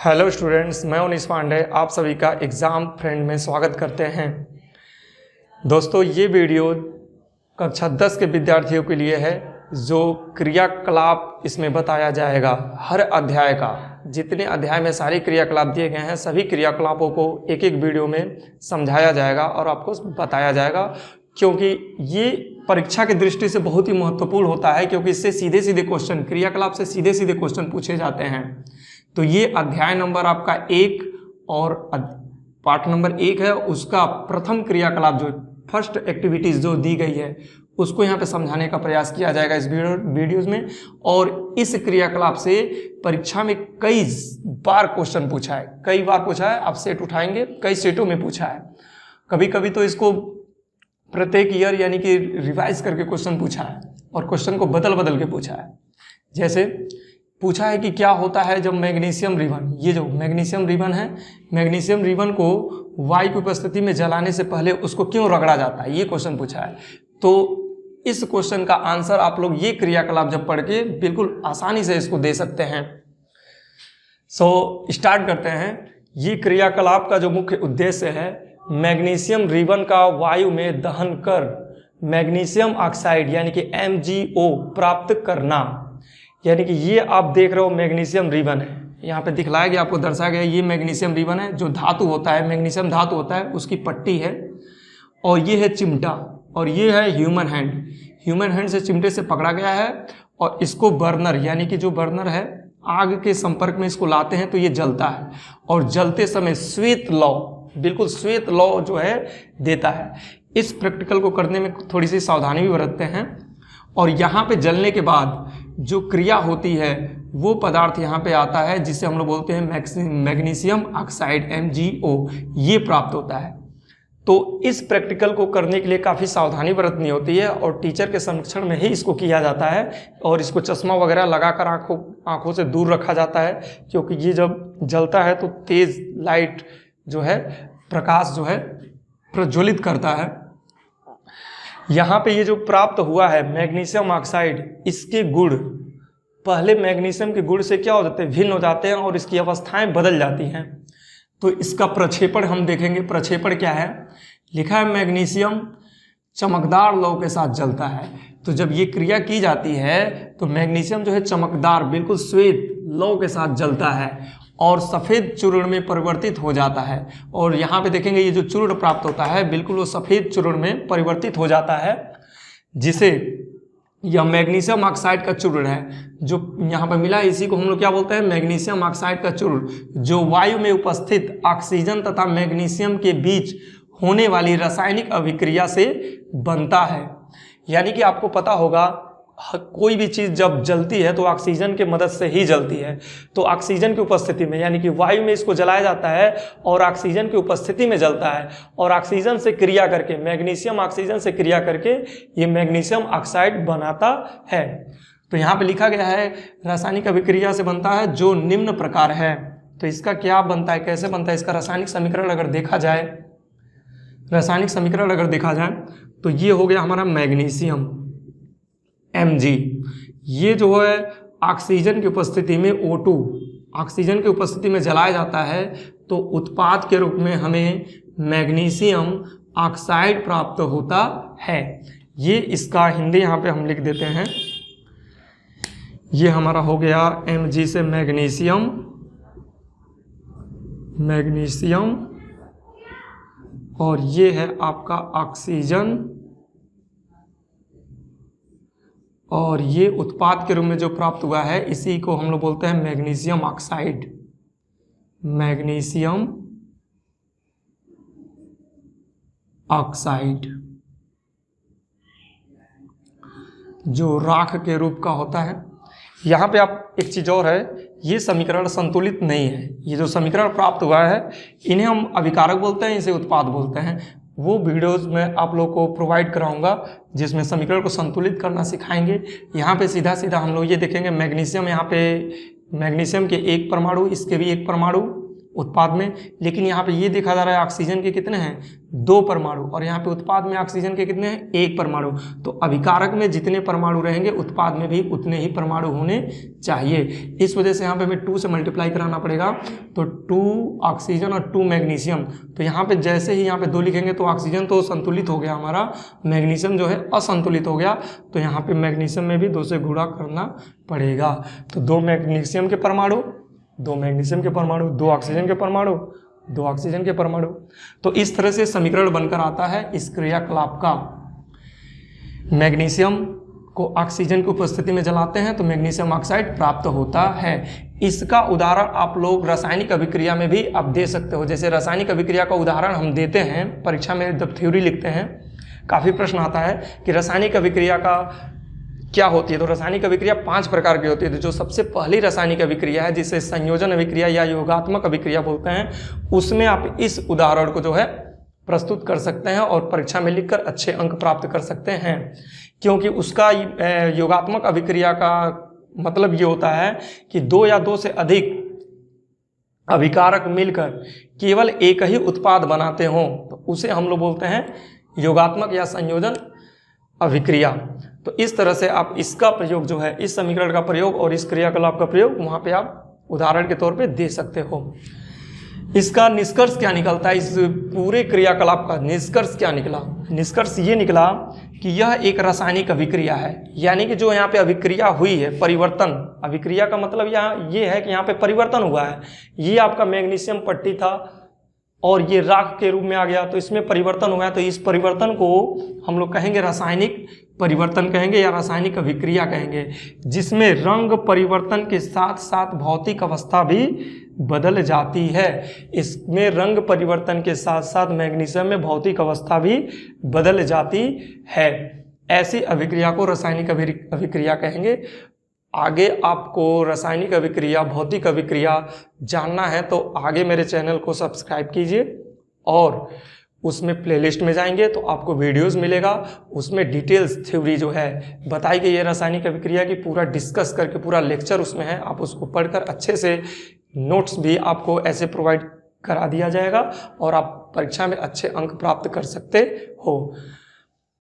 Hello students, मैं उनीस पांडे आप सभी का एग्ज़ाम फ्रेंड में स्वागत करते हैं। दोस्तों, ये वीडियो कक्षा 10 के विद्यार्थियों के लिए है। जो क्रियाकलाप इसमें बताया जाएगा, हर अध्याय का जितने अध्याय में सारे क्रियाकलाप दिए गए हैं, सभी क्रियाकलापों को एक एक वीडियो में समझाया जाएगा और आपको बताया जाएगा, क्योंकि ये परीक्षा की दृष्टि से बहुत ही महत्वपूर्ण होता है, क्योंकि इससे सीधे सीधे क्वेश्चन, क्रियाकलाप से सीधे सीधे क्वेश्चन पूछे जाते हैं। तो ये अध्याय नंबर आपका 1 और पाठ नंबर 1 है, उसका प्रथम क्रियाकलाप जो फर्स्ट एक्टिविटीज जो दी गई है उसको यहाँ पे समझाने का प्रयास किया जाएगा इस वीडियोज में। और इस क्रियाकलाप से परीक्षा में कई बार क्वेश्चन पूछा है, कई बार पूछा है। आप सेट उठाएंगे, कई सेटों में पूछा है। कभी कभी तो इसको प्रत्येक ईयर यानी कि रिवाइज करके क्वेश्चन पूछा है और क्वेश्चन को बदल बदल के पूछा है। जैसे पूछा है कि क्या होता है जब मैग्नीशियम रिबन, ये जो मैग्नीशियम रिबन है, मैग्नीशियम रिबन को वायु की उपस्थिति में जलाने से पहले उसको क्यों रगड़ा जाता है, ये क्वेश्चन पूछा है। तो इस क्वेश्चन का आंसर आप लोग ये क्रियाकलाप जब पढ़ के बिल्कुल आसानी से इसको दे सकते हैं। स्टार्ट करते हैं। ये क्रियाकलाप का जो मुख्य उद्देश्य है, मैग्नीशियम रिबन का वायु में दहन कर मैग्नीशियम ऑक्साइड यानी कि MgO प्राप्त करना। यानी कि ये आप देख रहे हो मैग्नीशियम रिबन है, यहाँ पे दिखलाया गया, आपको दर्शाया गया, ये मैग्नीशियम रिबन है। जो धातु होता है, मैग्नीशियम धातु होता है, उसकी पट्टी है। और ये है चिमटा, और ये है ह्यूमन हैंड। ह्यूमन हैंड से चिमटे से पकड़ा गया है और इसको बर्नर यानी कि जो बर्नर है, आग के संपर्क में इसको लाते हैं तो ये जलता है। और जलते समय श्वेत लौ, बिल्कुल श्वेत लौ जो है देता है। इस प्रैक्टिकल को करने में थोड़ी सी सावधानी भी बरतते हैं। और यहाँ पे जलने के बाद जो क्रिया होती है वो पदार्थ यहाँ पे आता है जिसे हम लोग बोलते हैं मैग्नीशियम ऑक्साइड MgO, ये प्राप्त होता है। तो इस प्रैक्टिकल को करने के लिए काफ़ी सावधानी बरतनी होती है और टीचर के संरक्षण में ही इसको किया जाता है। और इसको चश्मा वगैरह लगाकर आँखों से दूर रखा जाता है, क्योंकि ये जब जलता है तो तेज़ लाइट जो है, प्रकाश जो है प्रज्वलित करता है। यहाँ पे ये जो प्राप्त हुआ है मैग्नीशियम ऑक्साइड, इसके गुण पहले मैग्नीशियम के गुण से क्या हो जाते हैं, भिन्न हो जाते हैं और इसकी अवस्थाएं बदल जाती हैं। तो इसका प्रक्षेपण हम देखेंगे। प्रक्षेपण क्या है, लिखा है मैग्नीशियम चमकदार लौ के साथ जलता है। तो जब ये क्रिया की जाती है तो मैग्नीशियम जो है चमकदार, बिल्कुल श्वेत लौ के साथ जलता है और सफ़ेद चूर्ण में परिवर्तित हो जाता है। और यहाँ पे देखेंगे ये जो चूर्ण प्राप्त होता है बिल्कुल वो सफ़ेद चूर्ण में परिवर्तित हो जाता है, जिसे यह मैग्नीशियम ऑक्साइड का चूर्ण है जो यहाँ पर मिला है। इसी को हम लोग क्या बोलते हैं, मैग्नीशियम ऑक्साइड का चूर्ण, जो वायु में उपस्थित ऑक्सीजन तथा मैग्नीशियम के बीच होने वाली रासायनिक अभिक्रिया से बनता है। यानी कि आपको पता होगा कोई भी चीज़ जब जलती है तो ऑक्सीजन के मदद से ही जलती है। तो ऑक्सीजन की उपस्थिति में यानी कि वायु में इसको जलाया जाता है और ऑक्सीजन की उपस्थिति में जलता है। और ऑक्सीजन से क्रिया करके, मैग्नीशियम ऑक्सीजन से क्रिया करके ये मैग्नीशियम ऑक्साइड बनाता है। तो यहाँ पे लिखा गया है रासायनिक अभिक्रिया से बनता है जो निम्न प्रकार है। तो इसका क्या बनता है, कैसे बनता है, इसका रासायनिक समीकरण अगर देखा जाए, रासायनिक समीकरण अगर देखा जाए तो ये हो गया हमारा मैग्नीशियम Mg। ये जो है ऑक्सीजन की उपस्थिति में O2, ऑक्सीजन की उपस्थिति में जलाया जाता है तो उत्पाद के रूप में हमें मैग्नीशियम ऑक्साइड प्राप्त होता है। ये इसका हिंदी यहाँ पे हम लिख देते हैं। ये हमारा हो गया Mg से मैग्नीशियम, मैग्नीशियम, और ये है आपका ऑक्सीजन, और ये उत्पाद के रूप में जो प्राप्त हुआ है इसी को हम लोग बोलते हैं मैग्नीशियम ऑक्साइड, मैग्नीशियम ऑक्साइड, जो राख के रूप का होता है। यहाँ पे आप एक चीज़ और है, ये समीकरण संतुलित नहीं है। ये जो समीकरण प्राप्त हुआ है इन्हें हम अभिकारक बोलते हैं, इसे उत्पाद बोलते हैं। वो वीडियोज़ में आप लोग को प्रोवाइड कराऊंगा जिसमें समीकरण को संतुलित करना सिखाएंगे। यहाँ पे सीधा सीधा हम लोग ये देखेंगे, मैग्नीशियम, यहाँ पे मैग्नीशियम के एक परमाणु, इसके भी एक परमाणु, उत्पाद में। लेकिन यहाँ पे ये देखा जा रहा है ऑक्सीजन के कितने हैं, 2 परमाणु, और यहाँ पे उत्पाद में ऑक्सीजन के कितने हैं, 1 परमाणु। तो अभिकारक में जितने परमाणु रहेंगे उत्पाद में भी उतने ही परमाणु होने चाहिए। इस वजह से यहाँ पे हमें 2 से मल्टीप्लाई कराना पड़ेगा। तो 2 ऑक्सीजन और 2 मैग्नीशियम। तो यहाँ पे जैसे ही यहाँ पे 2 लिखेंगे तो ऑक्सीजन तो संतुलित हो गया हमारा, मैग्नीशियम जो है असंतुलित हो गया। तो यहाँ पे मैग्नीशियम में भी 2 से गुणा करना पड़ेगा। तो 2 मैग्नीशियम के परमाणु, 2 मैग्नीशियम के परमाणु, 2 ऑक्सीजन के परमाणु, 2 ऑक्सीजन के परमाणु। तो इस तरह से समीकरण बनकर आता है इस क्रियाकलाप का। मैग्नीशियम को ऑक्सीजन की उपस्थिति में जलाते हैं तो मैग्नीशियम ऑक्साइड प्राप्त होता है। इसका उदाहरण आप लोग रासायनिक अभिक्रिया में भी आप दे सकते हो। जैसे रासायनिक अभिक्रिया का उदाहरण हम देते हैं परीक्षा में, जब थ्योरी लिखते हैं काफ़ी प्रश्न आता है कि रासायनिक अभिक्रिया का क्या होती है। तो रासायनिक अभिक्रिया 5 प्रकार की होती है। तो जो सबसे पहली रासायनिक अभिक्रिया है जिसे संयोजन अभिक्रिया या योगात्मक अभिक्रिया बोलते हैं, उसमें आप इस उदाहरण को जो है प्रस्तुत कर सकते हैं और परीक्षा में लिखकर अच्छे अंक प्राप्त कर सकते हैं। क्योंकि उसका योगात्मक अभिक्रिया का मतलब ये होता है कि 2 या 2 से अधिक अभिकारक मिलकर केवल एक ही उत्पाद बनाते हों, तो उसे हम लोग बोलते हैं योगात्मक या संयोजन अभिक्रिया। तो इस तरह से आप इसका प्रयोग जो है, इस समीकरण का प्रयोग और इस क्रियाकलाप का प्रयोग वहाँ पे आप उदाहरण के तौर पे दे सकते हो। इसका निष्कर्ष क्या निकलता है, इस पूरे क्रियाकलाप का निष्कर्ष क्या निकला? निष्कर्ष ये निकला कि यह एक रासायनिक अभिक्रिया है। यानी कि जो यहाँ पे अभिक्रिया हुई है, परिवर्तन, अभिक्रिया का मतलब यहाँ ये है कि यहाँ पे परिवर्तन हुआ है। ये आपका मैग्नीशियम पट्टी था और ये राख के रूप में आ गया, तो इसमें परिवर्तन हुआ है। तो इस परिवर्तन को हम लोग कहेंगे रासायनिक परिवर्तन कहेंगे या रासायनिक अभिक्रिया कहेंगे, जिसमें रंग परिवर्तन के साथ साथ भौतिक अवस्था भी बदल जाती है। इसमें रंग परिवर्तन के साथ साथ मैग्नीशियम में भौतिक अवस्था भी बदल जाती है। ऐसी अभिक्रिया को रासायनिक अभिक्रिया कहेंगे। आगे आपको रासायनिक अभिक्रिया, भौतिक अभिक्रिया जानना है तो आगे मेरे चैनल को सब्सक्राइब कीजिए और उसमें प्लेलिस्ट में जाएंगे तो आपको वीडियोस मिलेगा। उसमें डिटेल्स थ्योरी जो है बताई गई है रासायनिक अभिक्रिया की, पूरा डिस्कस करके पूरा लेक्चर उसमें है। आप उसको पढ़कर अच्छे से नोट्स भी आपको ऐसे प्रोवाइड करा दिया जाएगा और आप परीक्षा में अच्छे अंक प्राप्त कर सकते हो।